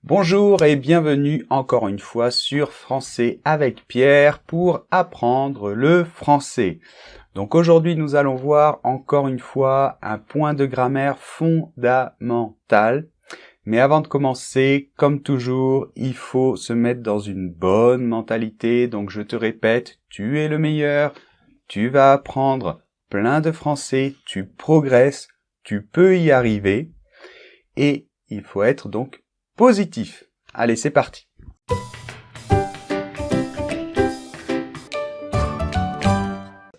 Bonjour et bienvenue encore une fois sur Français avec Pierre pour apprendre le français. Donc aujourd'hui nous allons voir encore une fois un point de grammaire fondamental. Mais avant de commencer, comme toujours, il faut se mettre dans une bonne mentalité. Donc je te répète, tu es le meilleur, tu vas apprendre plein de français, tu progresses, tu peux y arriver et il faut être donc positif. Allez, c'est parti.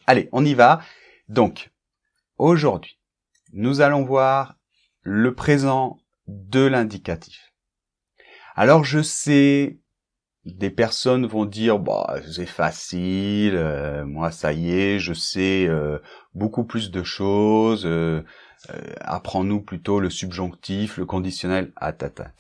Allez, on y va. Donc, aujourd'hui, nous allons voir le présent de l'indicatif. Alors, je sais, des personnes vont dire, bah, c'est facile, moi, ça y est, je sais beaucoup plus de choses, apprends-nous plutôt le subjonctif, le conditionnel, tata.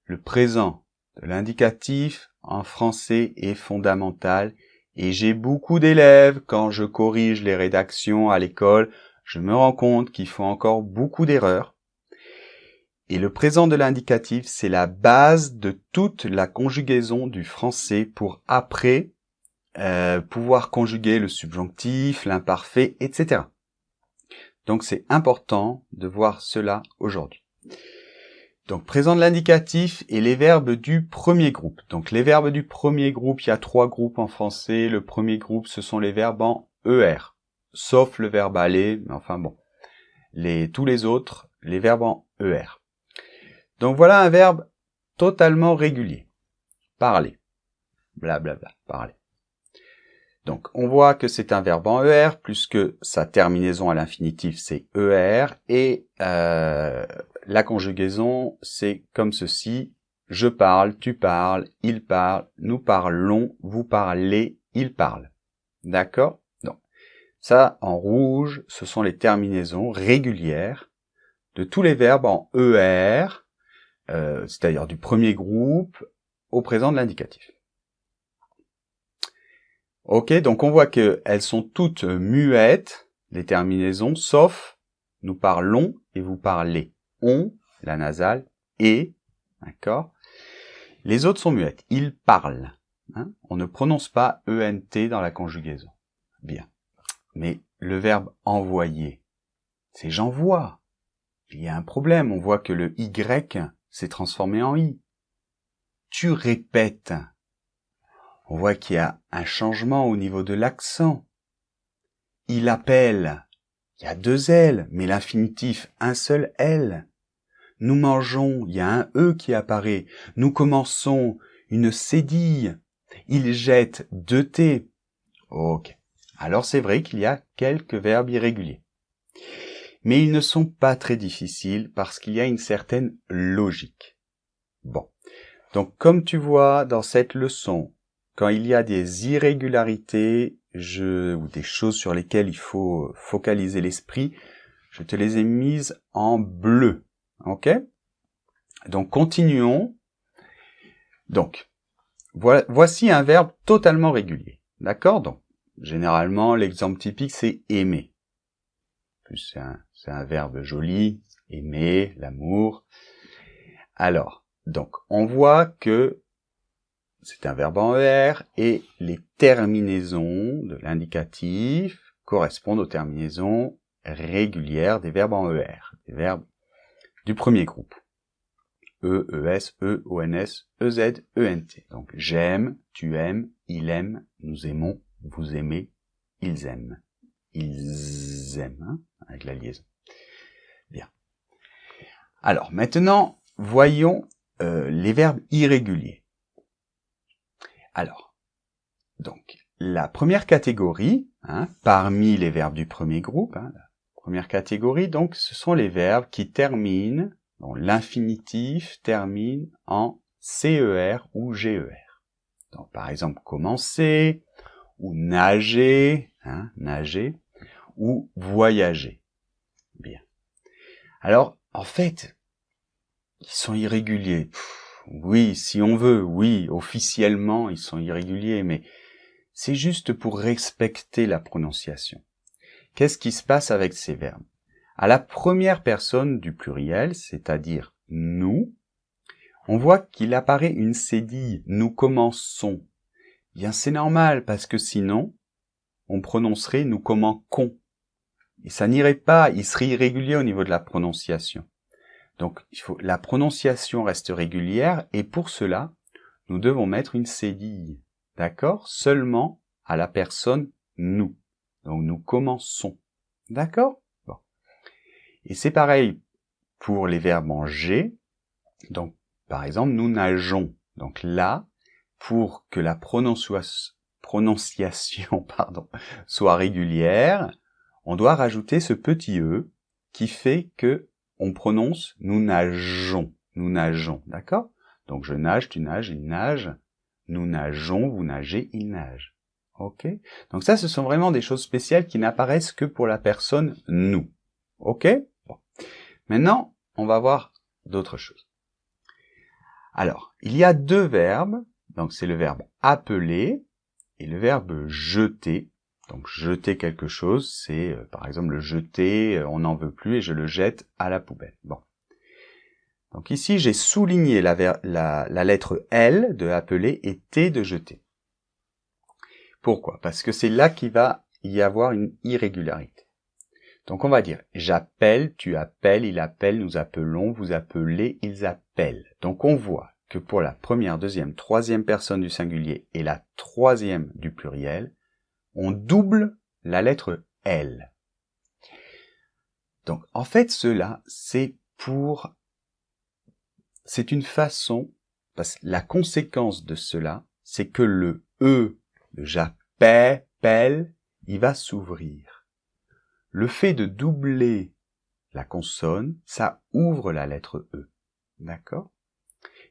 Le présent de l'indicatif en français est fondamental et j'ai beaucoup d'élèves quand je corrige les rédactions à l'école, je me rends compte qu'ils font encore beaucoup d'erreurs. Et le présent de l'indicatif, c'est la base de toute la conjugaison du français pour après pouvoir conjuguer le subjonctif, l'imparfait, etc. Donc c'est important de voir cela aujourd'hui. Donc, présent de l'indicatif et les verbes du premier groupe. Donc, les verbes du premier groupe, il y a 3 groupes en français. Le premier groupe, ce sont les verbes en ER. Sauf le verbe aller, mais enfin bon. Tous les autres, les verbes en ER. Donc, voilà un verbe totalement régulier. Parler. Blablabla, parler. Donc, on voit que c'est un verbe en ER, puisque sa terminaison à l'infinitif, c'est ER, et la conjugaison, c'est comme ceci. Je parle, tu parles, il parle, nous parlons, vous parlez, il parle. D'accord? Donc, ça, en rouge, ce sont les terminaisons régulières de tous les verbes en ER, c'est-à-dire du premier groupe au présent de l'indicatif. Ok, donc on voit qu'elles sont toutes muettes, les terminaisons, sauf nous parlons et vous parlez. On, la nasale, et, d'accord. Les autres sont muettes. Ils parlent. Hein, on ne prononce pas ENT dans la conjugaison. Bien. Mais le verbe envoyer, c'est j'envoie. Il y a un problème. On voit que le Y s'est transformé en I. Tu répètes. On voit qu'il y a un changement au niveau de l'accent. Il appelle. Il y a 2 L, mais l'infinitif, un seul L. Nous mangeons, il y a un E qui apparaît. Nous commençons, une cédille. Il jette 2 T. Ok. Alors c'est vrai qu'il y a quelques verbes irréguliers. Mais ils ne sont pas très difficiles parce qu'il y a une certaine logique. Bon. Donc comme tu vois dans cette leçon, quand il y a des irrégularités, ou des choses sur lesquelles il faut focaliser l'esprit, je te les ai mises en bleu. Ok? Donc, continuons. Donc, voici un verbe totalement régulier. D'accord? Donc, généralement, l'exemple typique, c'est aimer. Plus, c'est un verbe joli. Aimer, l'amour. Alors, donc, on voit que c'est un verbe en ER et les terminaisons de l'indicatif correspondent aux terminaisons régulières des verbes en ER, des verbes du premier groupe. E, ES, E, ONS, EZ, ENT. Donc j'aime, tu aimes, il aime, nous aimons, vous aimez, ils aiment. Ils aiment, hein, avec la liaison. Bien. Alors maintenant, voyons les verbes irréguliers. Alors, donc, la première catégorie, hein, parmi les verbes du premier groupe, hein, la première catégorie, donc, ce sont les verbes qui terminent, donc l'infinitif termine en CER ou GER. Donc, par exemple, commencer, ou nager, hein, nager, ou voyager. Bien. Alors, en fait, ils sont irréguliers. Oui, si on veut, oui, officiellement, ils sont irréguliers, mais c'est juste pour respecter la prononciation. Qu'est-ce qui se passe avec ces verbes? À la première personne du pluriel, c'est-à-dire nous, on voit qu'il apparaît une cédille. Nous commençons. Bien, c'est normal, parce que sinon, on prononcerait nous commençons. Et ça n'irait pas, il serait irrégulier au niveau de la prononciation. Donc, la prononciation reste régulière, et pour cela, nous devons mettre une cédille. D'accord? Seulement à la personne nous. Donc, nous commençons. D'accord? Bon. Et c'est pareil pour les verbes en G. Donc, par exemple, nous nageons. Donc là, pour que la prononciation soit régulière, on doit rajouter ce petit E qui fait que on prononce nous nageons. Nous nageons. D'accord? Donc je nage, tu nages, il nage. Nous nageons, vous nagez, il nage. Ok? Donc ça, ce sont vraiment des choses spéciales qui n'apparaissent que pour la personne nous. Ok? Bon. Maintenant, on va voir d'autres choses. Alors, il y a deux verbes. Donc c'est le verbe appeler et le verbe jeter. Donc jeter quelque chose, c'est par exemple le jeter, on n'en veut plus et je le jette à la poubelle. Bon. Donc ici, j'ai souligné la lettre L de appeler et T de jeter. Pourquoi? Parce que c'est là qu'il va y avoir une irrégularité. Donc on va dire j'appelle, tu appelles, il appelle, nous appelons, vous appelez, ils appellent. Donc on voit que pour la première, deuxième, troisième personne du singulier et la troisième du pluriel, on double la lettre L. Donc en fait cela, c'est une façon, parce que la conséquence de cela, c'est que le E de j'appelle, il va s'ouvrir. Le fait de doubler la consonne, ça ouvre la lettre E. D'accord?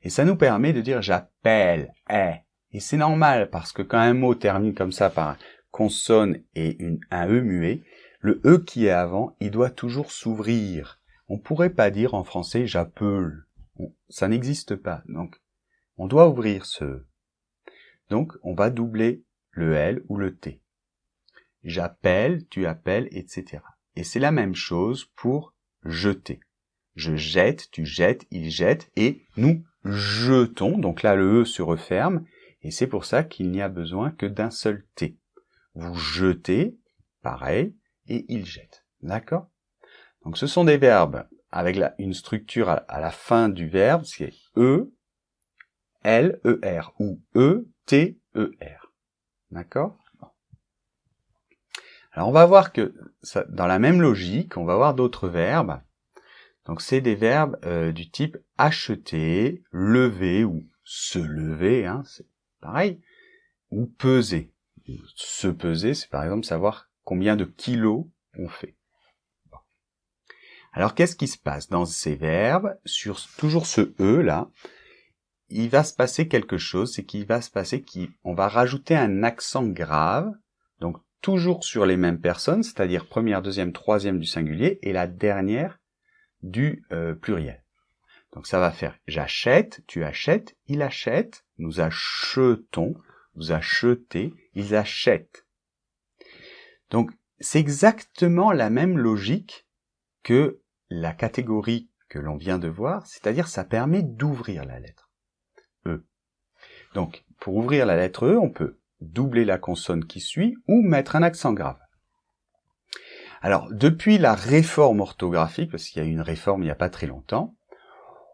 Et ça nous permet de dire j'appelle, Et c'est normal, parce que quand un mot termine comme ça par consonne et un E muet, le E qui est avant, il doit toujours s'ouvrir. On pourrait pas dire en français j'appelle. Ça n'existe pas. Donc, on doit ouvrir ce E. Donc, on va doubler le L ou le T. J'appelle, tu appelles, etc. Et c'est la même chose pour jeter. Je jette, tu jettes, il jette, et nous jetons. Donc là, le E se referme, et c'est pour ça qu'il n'y a besoin que d'un seul T. Vous jetez, pareil, et il jette. D'accord? Donc ce sont des verbes avec une structure à la fin du verbe, c'est E, L, E, R, ou E, T, E, R. D'accord? Alors on va voir que dans la même logique, on va voir d'autres verbes. Donc c'est des verbes du type acheter, lever ou se lever, c'est pareil, ou peser. Se peser, c'est par exemple savoir combien de kilos on fait. Bon. Alors qu'est-ce qui se passe dans ces verbes, sur toujours ce E là, il va se passer quelque chose, c'est qu'il va se passer qu'on va rajouter un accent grave, donc toujours sur les mêmes personnes, c'est-à-dire première, deuxième, troisième du singulier, et la dernière du pluriel. Donc ça va faire j'achète, tu achètes, il achète, nous achetons, vous achetez, ils achètent. Donc c'est exactement la même logique que la catégorie que l'on vient de voir, c'est-à-dire ça permet d'ouvrir la lettre E. Donc pour ouvrir la lettre E, on peut doubler la consonne qui suit ou mettre un accent grave. Alors, depuis la réforme orthographique, parce qu'il y a eu une réforme il n'y a pas très longtemps,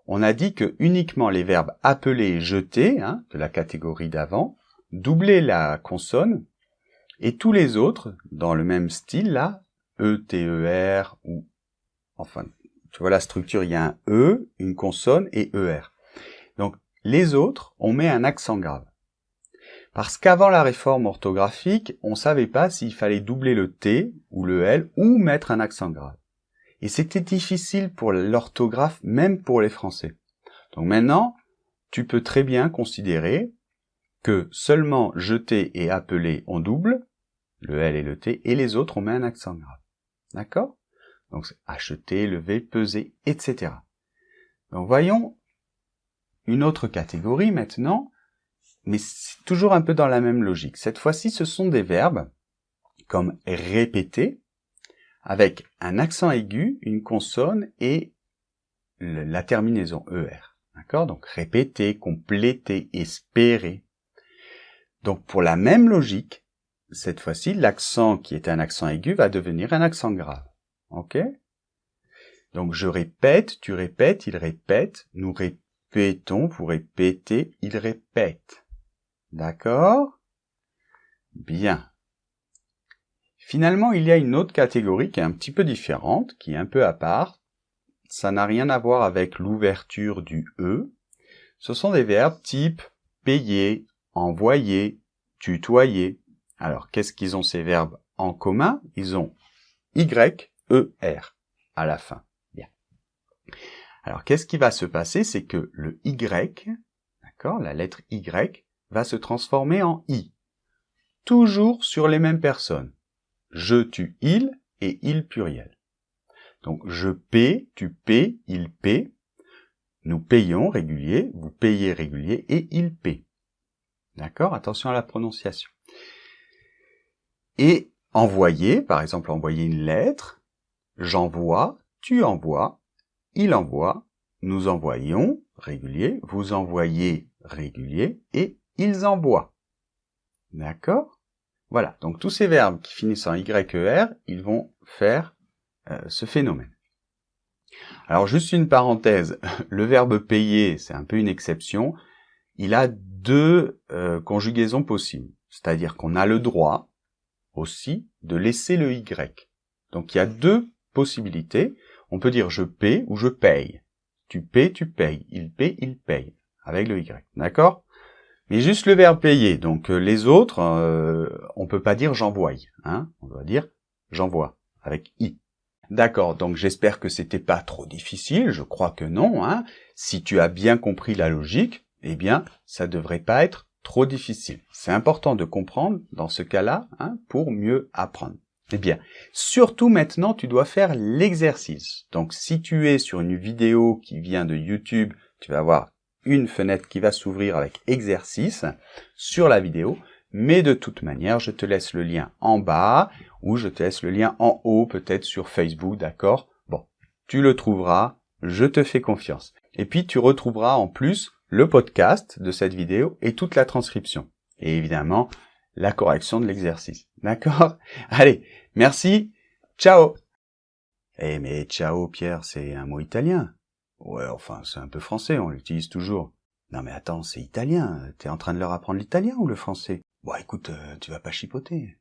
on a dit que uniquement les verbes appeler et jeter, de la catégorie d'avant, doublaient la consonne, et tous les autres, dans le même style là, E, T, E, R, ou, enfin, tu vois la structure, il y a un E, une consonne et ER. Donc, les autres, on met un accent grave. Parce qu'avant la réforme orthographique, on ne savait pas s'il fallait doubler le T ou le L ou mettre un accent grave. Et c'était difficile pour l'orthographe, même pour les Français. Donc maintenant, tu peux très bien considérer que seulement jeter et appeler on double, le L et le T, et les autres on met un accent grave. D'accord? Donc c'est acheter, lever, peser, etc. Donc voyons une autre catégorie maintenant, mais c'est toujours un peu dans la même logique. Cette fois-ci, ce sont des verbes comme répéter, avec un accent aigu, une consonne et la terminaison ER. D'accord? Donc répéter, compléter, espérer. Donc pour la même logique, cette fois-ci, l'accent qui est un accent aigu va devenir un accent grave. Ok? Donc je répète, tu répètes, il répète, nous répétons, vous répétez, il répète. D'accord? Bien. Finalement, il y a une autre catégorie qui est un petit peu différente, qui est un peu à part. Ça n'a rien à voir avec l'ouverture du E. Ce sont des verbes type payer, envoyer, tutoyer. Alors, qu'est-ce qu'ils ont ces verbes en commun? Ils ont Y, E, R à la fin. Bien. Alors, qu'est-ce qui va se passer? C'est que le Y, d'accord, la lettre Y, va se transformer en I. Toujours sur les mêmes personnes. Je, tu, il et il pluriel. Donc, je paie, tu paies, il paie. Nous payons régulier, vous payez régulier et il paie. D'accord? Attention à la prononciation. Et envoyer, par exemple, envoyer une lettre. J'envoie, tu envoies, il envoie, nous envoyons régulier, vous envoyez régulier et ils envoient. D'accord? Voilà. Donc, tous ces verbes qui finissent en YER, ils vont faire ce phénomène. Alors juste une parenthèse, le verbe payer, c'est un peu une exception. Il a deux conjugaisons possibles. C'est-à-dire qu'on a le droit aussi de laisser le Y. Donc il y a deux possibilités. On peut dire je paie ou je paye. Tu paies, tu payes. Il paie, il paye. Avec le Y. D'accord? Mais juste le verbe payer. Donc les autres, on peut pas dire j'envoie. Hein? On doit dire j'envoie. Avec I. D'accord, donc j'espère que c'était pas trop difficile, je crois que non, hein. Si tu as bien compris la logique, eh bien, ça devrait pas être trop difficile. C'est important de comprendre dans ce cas-là, hein, pour mieux apprendre. Eh bien, surtout maintenant, tu dois faire l'exercice. Donc, si tu es sur une vidéo qui vient de YouTube, tu vas avoir une fenêtre qui va s'ouvrir avec exercice sur la vidéo. Mais de toute manière, je te laisse le lien en bas ou je te laisse le lien en haut, peut-être sur Facebook, d'accord? Bon, tu le trouveras, je te fais confiance. Et puis, tu retrouveras en plus le podcast de cette vidéo et toute la transcription. Et évidemment, la correction de l'exercice. D'accord? Allez, merci, ciao! Eh mais ciao, Pierre, c'est un mot italien. Ouais, enfin, c'est un peu français, on l'utilise toujours. Non mais attends, c'est italien. T'es en train de leur apprendre l'italien ou le français? Bon, écoute, tu vas pas chipoter.